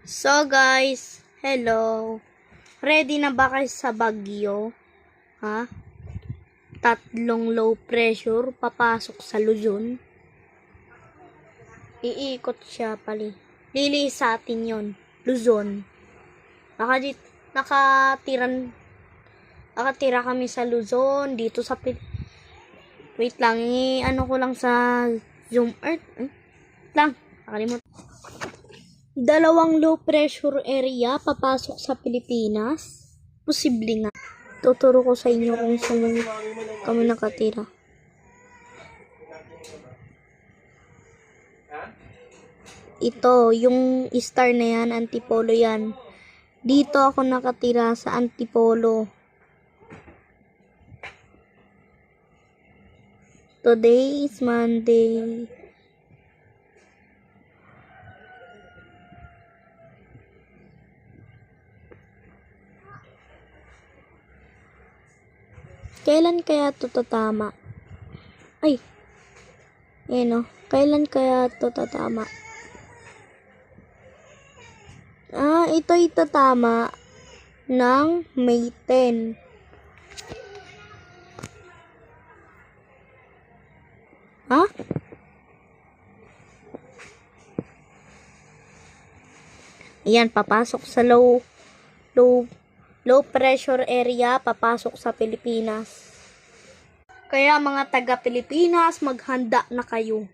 So guys, hello. Ready na ba kayo sa bagyo? Ha? Tatlong low pressure papasok sa Luzon. Iikot siya pali. Lili sa atin yon, Luzon. Nakatira kami sa Luzon dito sa wait lang, ano ko lang sa Zoom Earth. Lang, nakalimutan. Dalawang low pressure area papasok sa Pilipinas. Posible nga. Tuturo ko sa inyo kung saan kami nakatira. Ito, yung star na yan, Antipolo yan. Dito ako nakatira sa Antipolo. Today is Monday. Kailan kaya ito tatama? Ay, o. Kailan kaya ito tatama? Ito'y tatama ng May 10. Ha? Ayan, papasok sa low pressure area, papasok sa Pilipinas. Kaya mga taga Pilipinas, maghanda na kayo.